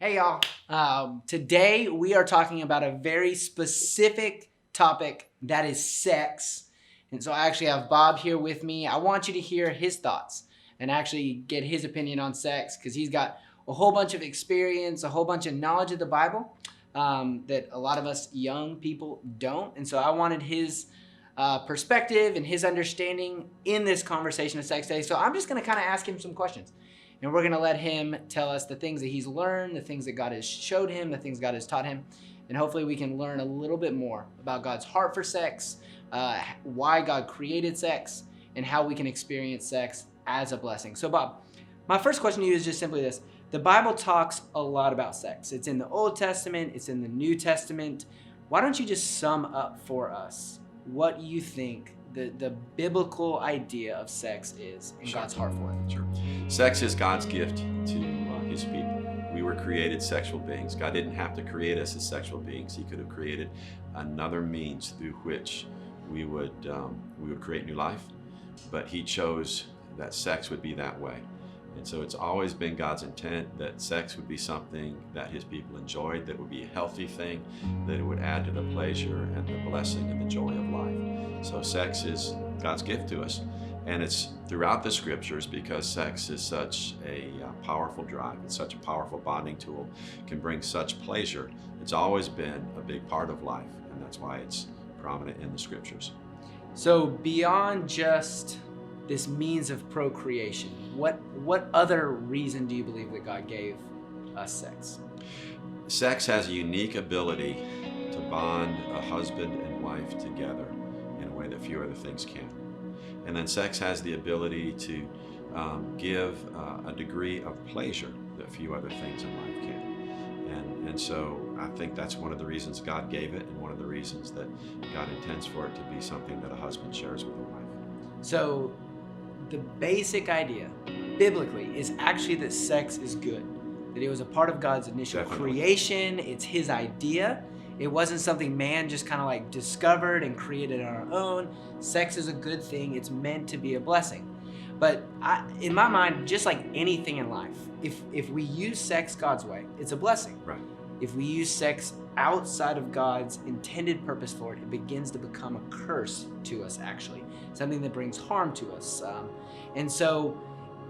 Hey y'all, today we are talking about a very specific topic that is sex. And so I actually have Bob here with me. I want you to hear his thoughts and actually get his opinion on sex because he's got a whole bunch of experience, a whole bunch of knowledge of the Bible that a lot of us young people don't. And so I wanted his perspective and his understanding in this conversation of sex today. So I'm just going to kind of ask him some questions. And we're going to let him tell us the things that he's learned, the things that God has showed him, the things God has taught him. And hopefully we can learn a little bit more about God's heart for sex, why God created sex, and how we can experience sex as a blessing. So Bob, my first question to you is just simply this. The Bible talks a lot about sex. It's in the Old Testament. It's in the New Testament. Why don't you just sum up for us what you think the biblical idea of sex is and God's heart for it? Sure. Sex is God's gift to his people. We were created sexual beings. God didn't have to create us as sexual beings. He could have created another means through which we would create new life, but he chose that sex would be that way. And so it's always been God's intent that sex would be something that his people enjoyed, that would be a healthy thing, that it would add to the pleasure and the blessing and the joy of life. So sex is God's gift to us. And it's throughout the scriptures because sex is such a powerful drive. It's such a powerful bonding tool. It can bring such pleasure. It's always been a big part of life, and that's why it's prominent in the scriptures. So beyond just this means of procreation, what other reason do you believe that God gave us sex? Sex has a unique ability to bond a husband and wife together in a way that few other things can. And then sex has the ability to give a degree of pleasure that few other things in life can. And so I think that's one of the reasons God gave it, and one of the reasons that God intends for it to be something that a husband shares with a wife. So the basic idea, biblically, is actually that sex is good. That it was a part of God's initial creation. It's his idea. It wasn't something man just kind of like discovered and created on our own. Sex is a good thing. It's meant to be a blessing. But in my mind, just like anything in life, if we use sex God's way, it's a blessing. Right. If we use sex outside of God's intended purpose for it, it begins to become a curse to us, actually. Something that brings harm to us. And so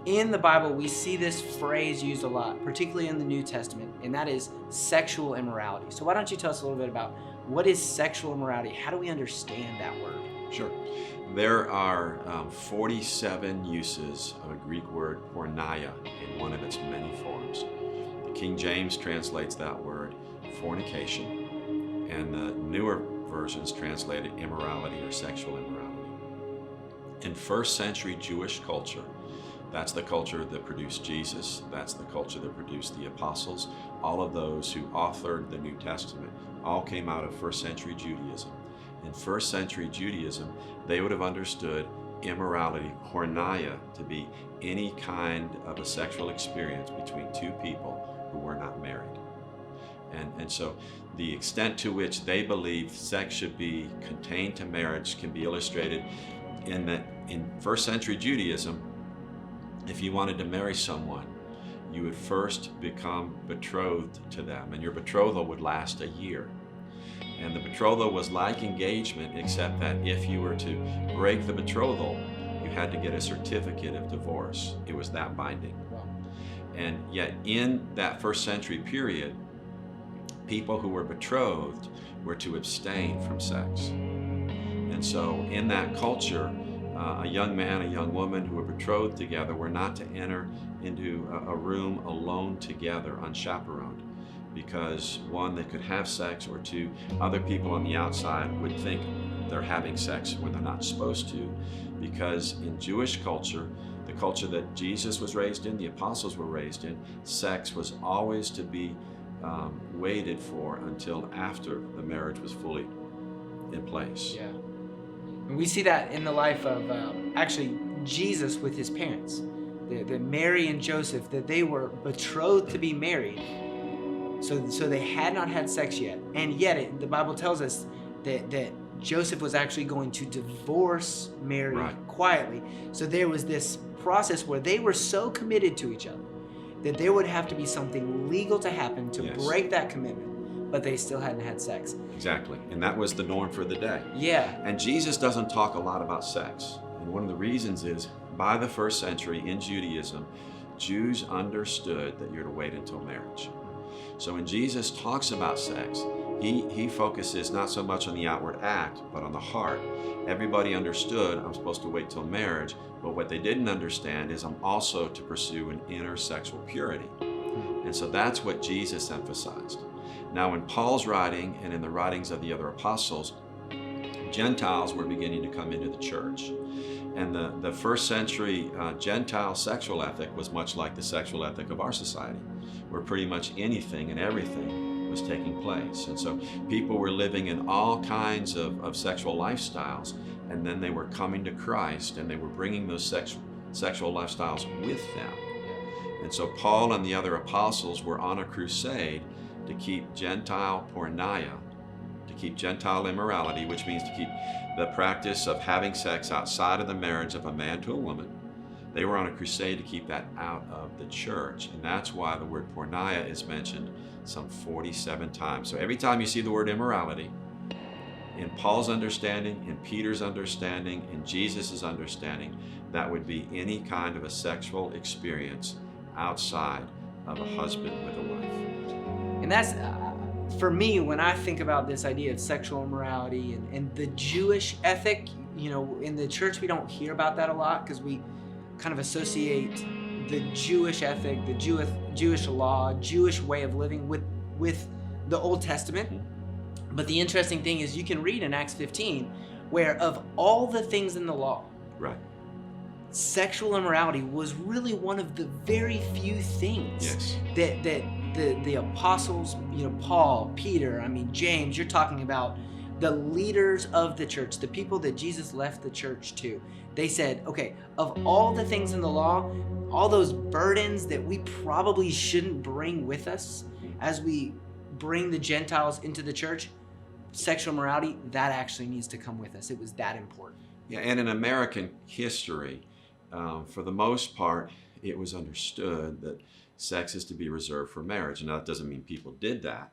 in the Bible, we see this phrase used a lot, particularly in the New Testament, and that is sexual immorality. So why don't you tell us a little bit about what is sexual immorality? How do we understand that word? Sure. There are 47 uses of a Greek word, porneia, in one of its many forms. The King James translates that word fornication, and the newer versions translate it immorality or sexual immorality. In first century Jewish culture, that's the culture that produced Jesus. That's the culture that produced the apostles. All of those who authored the New Testament all came out of first century Judaism. In first century Judaism, they would have understood immorality, porneia, to be any kind of a sexual experience between two people who were not married. And so the extent to which they believed sex should be contained to marriage can be illustrated in that in first century Judaism, if you wanted to marry someone, you would first become betrothed to them, and your betrothal would last a year. And the betrothal was like engagement, except that if you were to break the betrothal, you had to get a certificate of divorce. It was that binding. And yet in that first century period, people who were betrothed were to abstain from sex. And so in that culture, a young man, a young woman who were betrothed together were not to enter into a room alone together unchaperoned, because one, they could have sex, or two, other people on the outside would think they're having sex when they're not supposed to, because in Jewish culture, the culture that Jesus was raised in, the apostles were raised in, sex was always to be waited for until after the marriage was fully in place. Yeah. And we see that in the life of actually Jesus with his parents, the Mary and Joseph, that they were betrothed to be married. So they had not had sex yet. And yet the Bible tells us that Joseph was actually going to divorce Mary quietly. So there was this process where they were so committed to each other that there would have to be something legal to happen to Yes. break that commitment, but they still hadn't had sex. Exactly. And that was the norm for the day. Yeah. And Jesus doesn't talk a lot about sex. And one of the reasons is by the first century in Judaism, Jews understood that you're to wait until marriage. So when Jesus talks about sex, he focuses not so much on the outward act, but on the heart. Everybody understood I'm supposed to wait till marriage, but what they didn't understand is I'm also to pursue an inner sexual purity. And so that's what Jesus emphasized. Now in Paul's writing and in the writings of the other apostles, Gentiles were beginning to come into the church. And the first century Gentile sexual ethic was much like the sexual ethic of our society, where pretty much anything and everything was taking place. And so people were living in all kinds of sexual lifestyles, and then they were coming to Christ, and they were bringing those sexual lifestyles with them. And so Paul and the other apostles were on a crusade to keep Gentile porneia, to keep Gentile immorality, which means to keep the practice of having sex outside of the marriage of a man to a woman. They were on a crusade to keep that out of the church. And that's why the word porneia is mentioned some 47 times. So every time you see the word immorality, in Paul's understanding, in Peter's understanding, in Jesus' understanding, that would be any kind of a sexual experience outside of a husband with a wife. And that's, for me, when I think about this idea of sexual immorality and the Jewish ethic, you know, in the church we don't hear about that a lot because we kind of associate the Jewish ethic, the Jewish law, Jewish way of living with the Old Testament. But the interesting thing is you can read in Acts 15 where of all the things in the law, Right. sexual immorality was really one of the very few things Yes. that the apostles, you know, Paul, Peter, I mean, James, you're talking about the leaders of the church, the people that Jesus left the church to. They said, okay, of all the things in the law, all those burdens that we probably shouldn't bring with us as we bring the Gentiles into the church, sexual morality, that actually needs to come with us. It was that important. Yeah, and in American history, for the most part, it was understood that sex is to be reserved for marriage. Now, that doesn't mean people did that,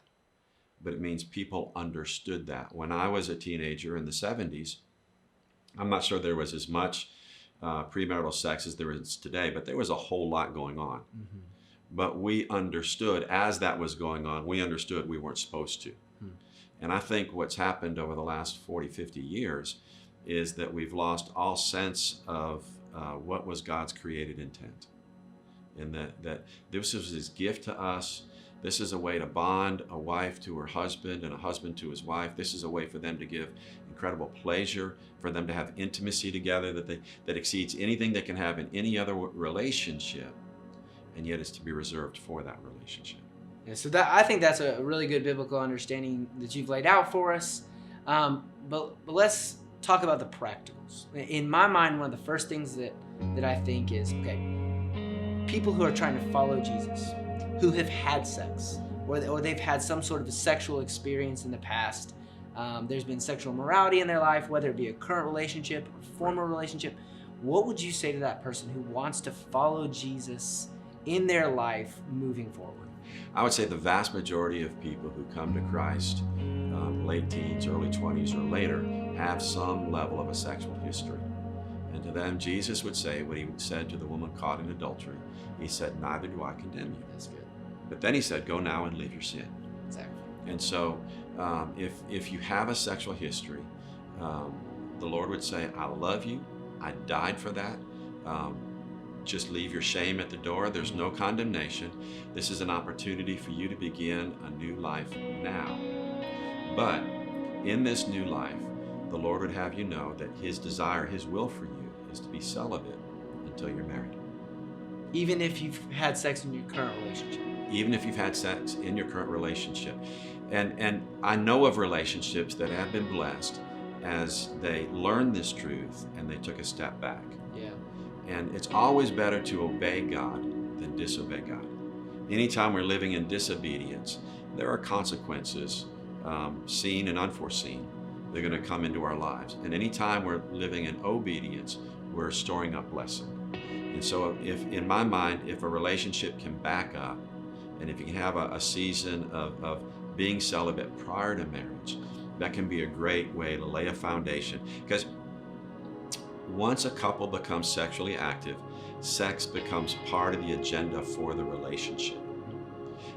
but it means people understood that. When I was a teenager in the 70s, I'm not sure there was as much premarital sex as there is today, but there was a whole lot going on. Mm-hmm. But we understood, as that was going on, we understood we weren't supposed to. And I think what's happened over the last 40, 50 years is that we've lost all sense of what was God's created intent. And that this was his gift to us. This is a way to bond a wife to her husband and a husband to his wife. This is a way for them to give incredible pleasure, for them to have intimacy together that exceeds anything they can have in any other relationship. And yet it's to be reserved for that relationship. Yeah, so I think that's a really good biblical understanding that you've laid out for us. But let's talk about the practicals. In my mind, one of the first things that I think is, okay, people who are trying to follow Jesus, who have had sex, or they've had some sort of a sexual experience in the past. There's been sexual morality in their life, whether it be a current relationship or former relationship. What would you say to that person who wants to follow Jesus in their life moving forward? I would say the vast majority of people who come to Christ, late teens, early 20s, or later, have some level of a sexual history. And to them, Jesus would say what he said to the woman caught in adultery. He said, "Neither do I condemn you." That's good. But then he said, "Go now and leave your sin." Exactly. And so if you have a sexual history, the Lord would say, "I love you. I died for that. Just leave your shame at the door. There's no condemnation. This is an opportunity for you to begin a new life now." But in this new life, the Lord would have you know that his desire, his will for you is to be celibate until you're married. Even if you've had sex in your current relationship. Even if you've had sex in your current relationship. And I know of relationships that have been blessed as they learned this truth and they took a step back. Yeah. And it's always better to obey God than disobey God. Anytime we're living in disobedience, there are consequences, seen and unforeseen. They're going to come into our lives. And anytime we're living in obedience, we're storing up blessing. And so if, in my mind, if a relationship can back up, and if you can have a season of being celibate prior to marriage, that can be a great way to lay a foundation. Because once a couple becomes sexually active, sex becomes part of the agenda for the relationship.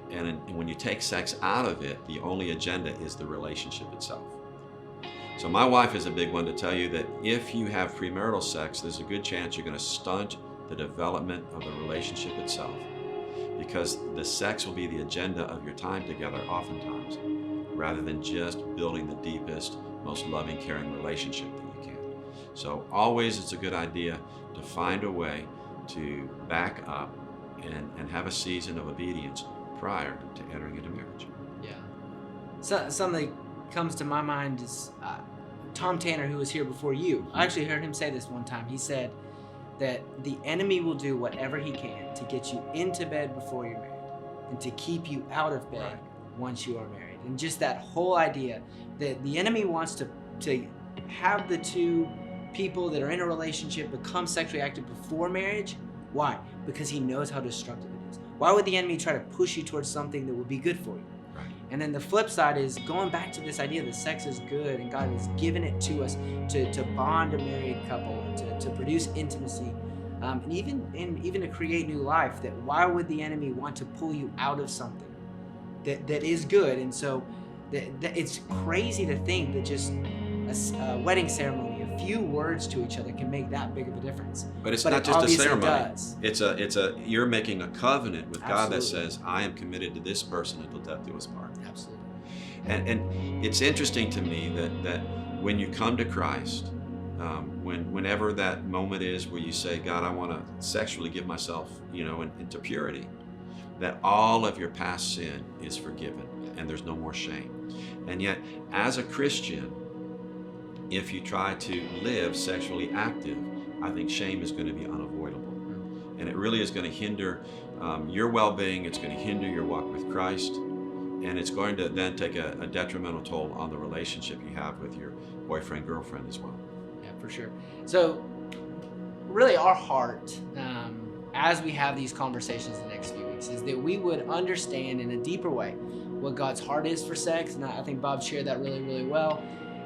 And when you take sex out of it, the only agenda is the relationship itself. So my wife is a big one to tell you that if you have premarital sex, there's a good chance you're going to stunt the development of the relationship itself, because the sex will be the agenda of your time together oftentimes, rather than just building the deepest, most loving, caring relationship that you can. So always it's a good idea to find a way to back up and have a season of obedience prior to entering into marriage. Yeah. So, something that comes to my mind is Tom Tanner, who was here before you. I actually heard him say this one time. He said that the enemy will do whatever he can to get you into bed before you're married and to keep you out of bed Right. once you are married. And just that whole idea that the enemy wants to have the two people that are in a relationship become sexually active before marriage. Why? Because he knows how destructive it is. Why would the enemy try to push you towards something that will be good for you? Right. And then the flip side is going back to this idea that sex is good and God has given it to us to bond a married couple and to produce intimacy, and even to create new life. That why would the enemy want to pull you out of something that is good? And so that it's crazy to think that just a wedding ceremony, a few words to each other can make that big of a difference. But it's But not it just a obviously ceremony. does. You're making a covenant with God that Absolutely. says, I am committed to this person until death do us part. Absolutely. And it's interesting to me that when you come to Christ, whenever that moment is where you say, God, I want to sexually give myself, into purity, that all of your past sin is forgiven and there's no more shame. And yet, as a Christian, if you try to live sexually active, I think shame is going to be unavoidable. And it really is going to hinder your well-being. It's going to hinder your walk with Christ. And it's going to then take a detrimental toll on the relationship you have with your boyfriend, girlfriend as well. Yeah, for sure. So really our heart, as we have these conversations the next few weeks, is that we would understand in a deeper way what God's heart is for sex. And I think Bob shared that really, really well.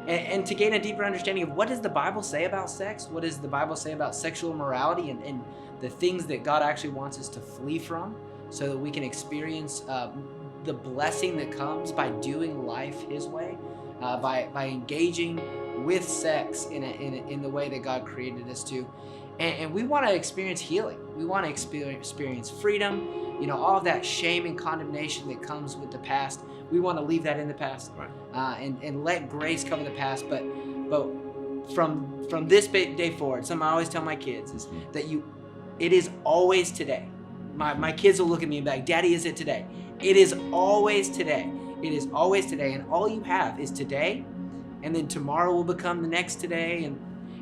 And to gain a deeper understanding of what does the Bible say about sex? What does the Bible say about sexual morality and the things that God actually wants us to flee from so that we can experience the blessing that comes by doing life His way, by engaging with sex in the way that God created us to. And we want to experience healing. We want to experience freedom, all of that shame and condemnation that comes with the past. We want to leave that in the past, Right. and let grace cover the past. But from this day forward, something I always tell my kids is that it is always today. My kids will look at me and be like, Daddy, is it today? It is always today. It is always today. And all you have is today. And then tomorrow will become the next today.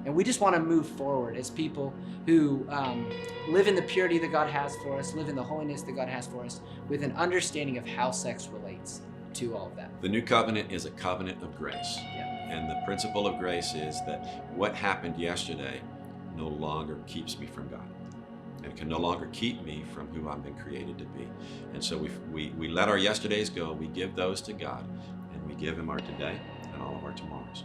And we just want to move forward as people who live in the purity that God has for us, live in the holiness that God has for us, with an understanding of how sex relates to all of that. The new covenant is a covenant of grace. Yeah. And the principle of grace is that what happened yesterday no longer keeps me from God. And can no longer keep me from who I've been created to be. And so we let our yesterdays go, we give those to God, and we give Him our today and all of our tomorrows.